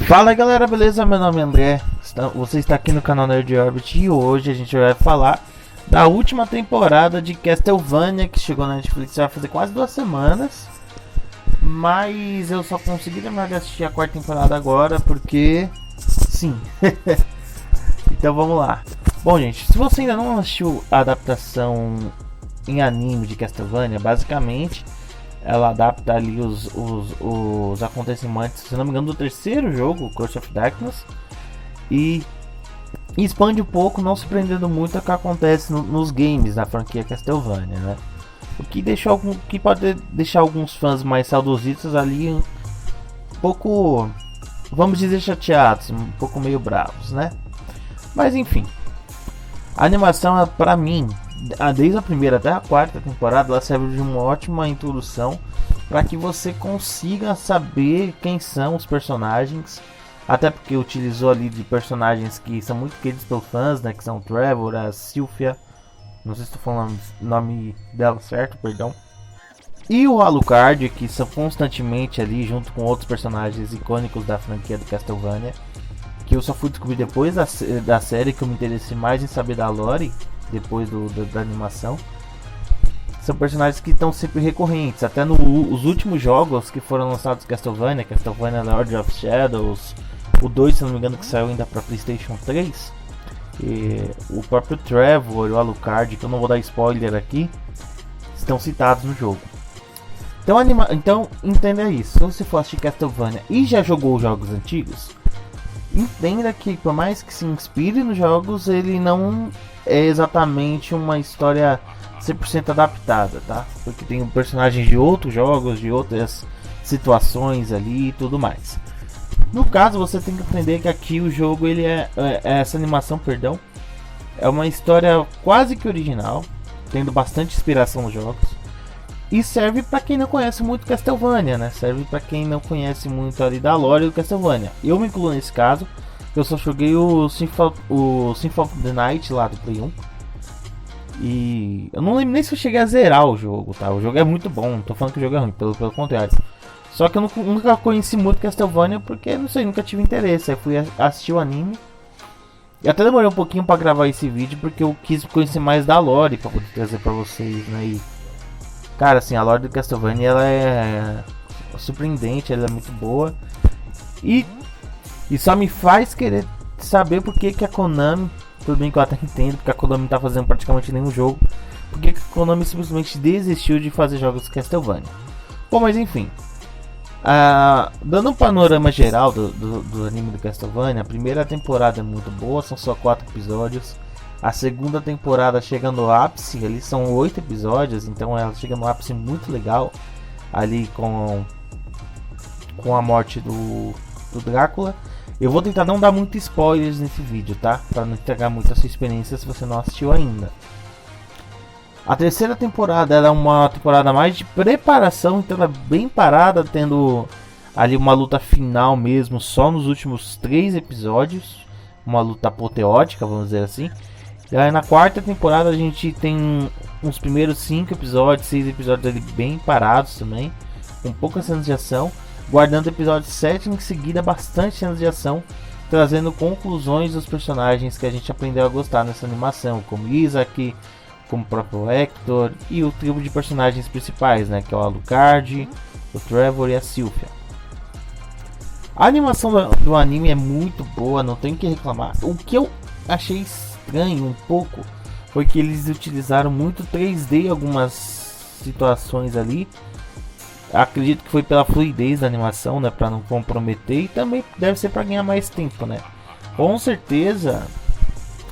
Fala galera, beleza? Meu nome é André, você está aqui no canal Nerd Orbit e hoje a gente vai falar da última temporada de Castlevania que chegou na Netflix. Vai fazer quase 2 semanas, mas eu só consegui terminar de assistir a 4ª temporada agora porque sim. Então vamos lá. Bom gente, se você ainda não assistiu a adaptação em anime de Castlevania, basicamente ela adapta ali os acontecimentos, se não me engano, do 3º jogo, Curse of Darkness, e expande um pouco, não se prendendo muito ao que acontece nos games da franquia Castlevania, né? O que pode deixar alguns fãs mais saudosistas ali um pouco, vamos dizer, chateados, um pouco meio bravos, né? Mas enfim, a animação, pra mim, desde a primeira até a 4ª temporada, ela serve de uma ótima introdução para que você consiga saber quem são os personagens, até porque utilizou ali de personagens que são muito queridos pelos fãs, né, que são Trevor, a Sylphia, não sei se estou falando o nome dela certo, perdão, e o Alucard, que são constantemente ali junto com outros personagens icônicos da franquia do Castlevania, que eu só fui descobrir depois da série, que eu me interessei mais em saber da lore depois da animação. São personagens que estão sempre recorrentes, até nos últimos jogos que foram lançados Castlevania Lord of Shadows, o 2, se não me engano, que saiu ainda para PlayStation 3, e o próprio Trevor e o Alucard, que eu não vou dar spoiler aqui, estão citados no jogo. Então entenda isso, se você for assistir Castlevania e já jogou os jogos antigos, entenda que por mais que se inspire nos jogos, ele não é exatamente uma história 100% adaptada, tá? Porque tem personagens de outros jogos, de outras situações ali e tudo mais. No caso, você tem que aprender que aqui o jogo, essa animação, perdão, é uma história quase que original, tendo bastante inspiração nos jogos. E serve para quem não conhece muito Castlevania, né? Serve para quem não conhece muito ali da lore do Castlevania. Eu me incluo nesse caso, eu só joguei o Symphony of the Night lá do Play 1. E eu não lembro nem se eu cheguei a zerar o jogo, tá? O jogo é muito bom, não tô falando que o jogo é ruim, pelo contrário. Só que eu nunca conheci muito Castlevania porque, não sei, nunca tive interesse. Aí fui assistir o anime. E até demorei um pouquinho para gravar esse vídeo porque eu quis conhecer mais da lore para poder trazer para vocês, né? E, cara, assim, a lore do Castlevania, ela é surpreendente, ela é muito boa. E só me faz querer saber por que a Konami, tudo bem que eu até entendo, porque a Konami não tá fazendo praticamente nenhum jogo, porque a Konami simplesmente desistiu de fazer jogos de Castlevania. Bom, mas enfim, dando um panorama geral do anime do Castlevania, a primeira temporada é muito boa, são só 4 episódios. A 2ª temporada chega no ápice, ali são 8 episódios, então ela chega no ápice muito legal, ali com a morte do Drácula. Eu vou tentar não dar muitos spoilers nesse vídeo, tá? Para não estragar muito a sua experiência se você não assistiu ainda. A 3ª temporada, ela é uma temporada mais de preparação, então ela é bem parada, tendo ali uma luta final mesmo, só nos últimos 3 episódios. Uma luta apoteótica, vamos dizer assim. E aí na 4ª temporada a gente tem uns primeiros 5 episódios, 6 episódios ali bem parados também, com poucas cenas de ação. Guardando o episódio 7 em seguida, bastante cenas de ação, trazendo conclusões dos personagens que a gente aprendeu a gostar nessa animação, como Isaac, como o próprio Hector e o trio de personagens principais, né, que é o Alucard, o Trevor e a Sylphia. A animação do anime é muito boa, não tem o que reclamar. O que eu achei estranho um pouco foi que eles utilizaram muito 3D em algumas situações ali. Acredito que foi pela fluidez da animação, né, para não comprometer, e também deve ser para ganhar mais tempo, né? Com certeza,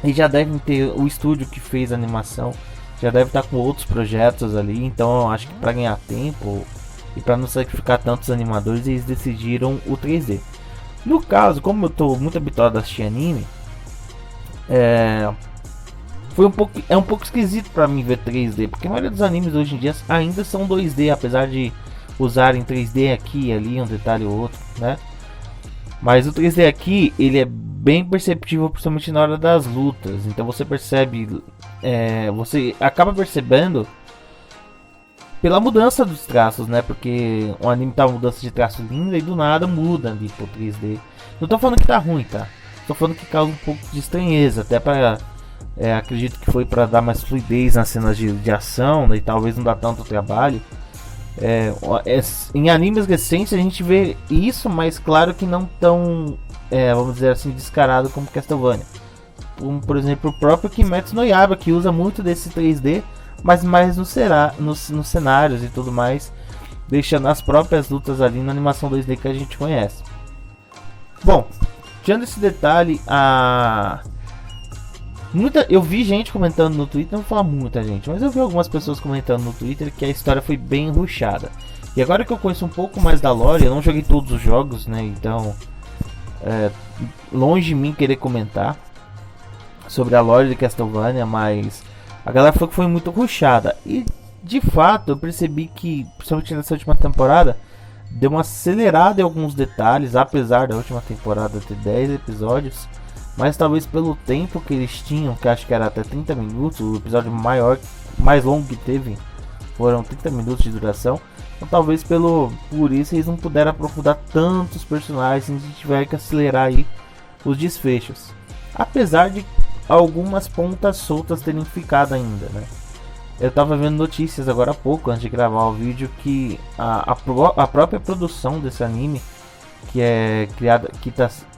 eles já devem ter o estúdio que fez a animação, já deve estar com outros projetos ali, então eu acho que para ganhar tempo e para não sacrificar tantos animadores, eles decidiram o 3D. No caso, como eu estou muito habituado a assistir anime, é um pouco esquisito para mim ver 3D, porque a maioria dos animes hoje em dia ainda são 2D, apesar de usarem 3D aqui e ali, um detalhe ou outro, né? Mas o 3D aqui, ele é bem perceptível, principalmente na hora das lutas. Então você percebe, você acaba percebendo pela mudança dos traços, né? Porque o anime tá uma mudança de traço linda e do nada muda ali pro 3D. Não tô falando que tá ruim, tá? Tô falando que causa um pouco de estranheza, até pra... acredito que foi para dar mais fluidez nas cenas de ação, né, e talvez não dá tanto trabalho. Em animes recentes a gente vê isso, mas claro que não tão, vamos dizer assim, descarado como Castlevania. Como, por exemplo, o próprio Kimetsu no Yaiba, que usa muito desse 3D, mas mais nos cenários e tudo mais, deixando as próprias lutas ali na animação 2D que a gente conhece. Bom, tirando esse detalhe, eu vi gente comentando no Twitter, não vou falar muita gente, mas eu vi algumas pessoas comentando no Twitter que a história foi bem rushada. E agora que eu conheço um pouco mais da lore, eu não joguei todos os jogos, né? Então, longe de mim querer comentar sobre a lore de Castlevania, mas a galera falou que foi muito rushada. E de fato eu percebi que, principalmente nessa última temporada, deu uma acelerada em alguns detalhes, apesar da última temporada ter 10 episódios. Mas talvez pelo tempo que eles tinham, que acho que era até 30 minutos, o episódio mais longo que teve foram 30 minutos de duração. Então talvez por isso eles não puderam aprofundar tantos personagens e tiveram que acelerar aí os desfechos. Apesar de algumas pontas soltas terem ficado ainda, né? Eu tava vendo notícias agora há pouco, antes de gravar o vídeo, que a própria produção desse anime, que é criada,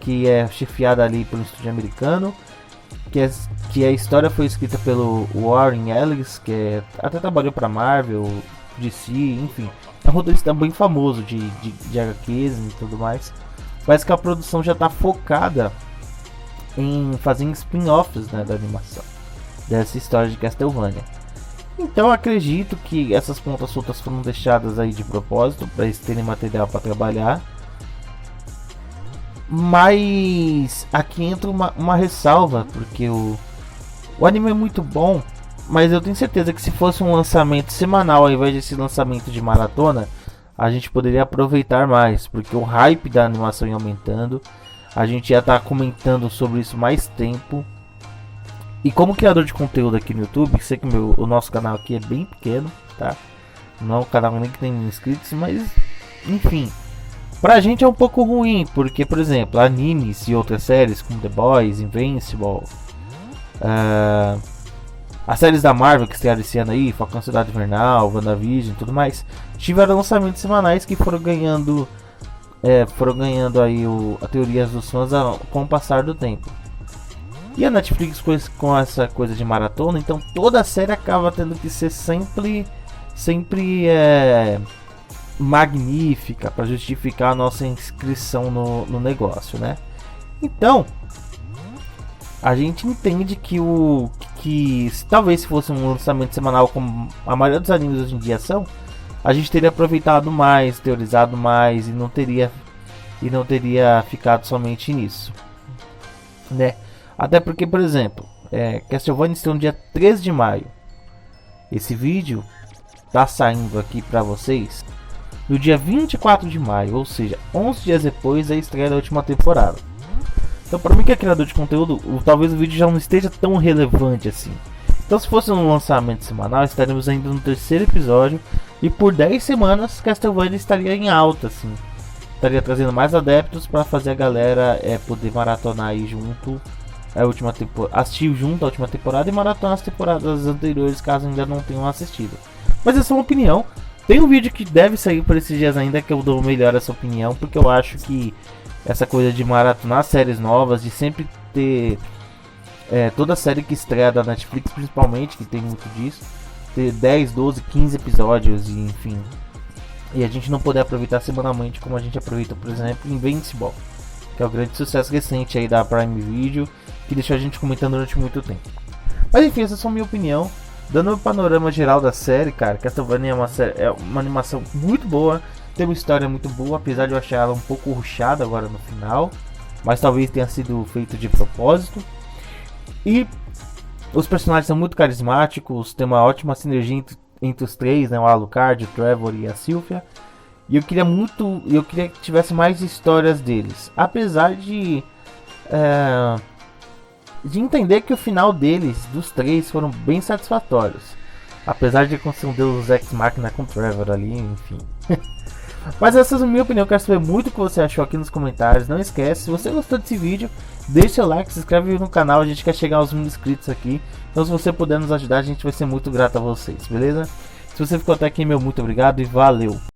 que é chefiada ali pelo estúdio americano, que a história foi escrita pelo Warren Ellis, que até trabalhou para Marvel, DC, enfim, é um roteirista bem famoso de HQs e tudo mais. Parece que a produção já está focada em fazer spin-offs, né, da animação dessa história de Castlevania. Então eu acredito que essas pontas soltas foram deixadas aí de propósito para eles terem material para trabalhar. Mas aqui entra uma ressalva, porque o anime é muito bom, mas eu tenho certeza que se fosse um lançamento semanal ao invés desse lançamento de maratona, a gente poderia aproveitar mais, porque o hype da animação ia aumentando, a gente ia estar comentando sobre isso mais tempo. E como criador de conteúdo aqui no YouTube, sei que o nosso canal aqui é bem pequeno, tá? Não é um canal nem que tem inscritos, mas enfim, pra gente é um pouco ruim, porque, por exemplo, animes e outras séries como The Boys, Invincible, as séries da Marvel que estrearam esse ano aí, Falcão Cidade Invernal, WandaVision e tudo mais, tiveram lançamentos semanais que foram ganhando aí a teoria dos fãs com o passar do tempo. E a Netflix com essa coisa de maratona, então toda a série acaba tendo que ser sempre magnífica para justificar a nossa inscrição no negócio, né? Então a gente entende que talvez se fosse um lançamento semanal como a maioria dos animes hoje em dia são, a gente teria aproveitado mais, teorizado mais e não teria ficado somente nisso, né? Até porque, por exemplo, Castlevania estreou no dia 13 de maio. Esse vídeo tá saindo aqui para vocês no dia 24 de maio, ou seja, 11 dias depois da estreia da última temporada. Então, para mim que é criador de conteúdo, talvez o vídeo já não esteja tão relevante assim. Então, se fosse um lançamento semanal, estaremos ainda no terceiro episódio e por 10 semanas Castlevania estaria em alta, assim. Estaria trazendo mais adeptos para fazer a galera poder maratonar aí junto a última temporada, assistir junto a última temporada e maratonar as temporadas anteriores caso ainda não tenham assistido. Mas essa é uma opinião. Tem um vídeo que deve sair por esses dias ainda que eu dou melhor essa opinião, porque eu acho que essa coisa de maratonar séries novas, de sempre ter toda série que estreia da Netflix principalmente, que tem muito disso, ter 10, 12, 15 episódios e enfim, e a gente não poder aproveitar semanalmente como a gente aproveita, por exemplo, Invincible, que é o grande sucesso recente aí da Prime Video, que deixou a gente comentando durante muito tempo. Mas enfim, essa é só a minha opinião. Dando um panorama geral da série, cara, Castlevania é uma animação muito boa, tem uma história muito boa, apesar de eu achar ela um pouco rushada agora no final, mas talvez tenha sido feito de propósito. E os personagens são muito carismáticos, tem uma ótima sinergia entre os três, né, o Alucard, o Trevor e a Sylvia. E eu queria que tivesse mais histórias deles, apesar de entender que o final deles, dos três, foram bem satisfatórios. Apesar de conseguir um Deus Ex Machina com Trevor ali, enfim. Mas essa é a minha opinião, eu quero saber muito o que você achou aqui nos comentários. Não esquece, se você gostou desse vídeo, deixa o like, se inscreve no canal, a gente quer chegar aos 1000 inscritos aqui. Então se você puder nos ajudar, a gente vai ser muito grato a vocês, beleza? Se você ficou até aqui, meu muito obrigado e valeu!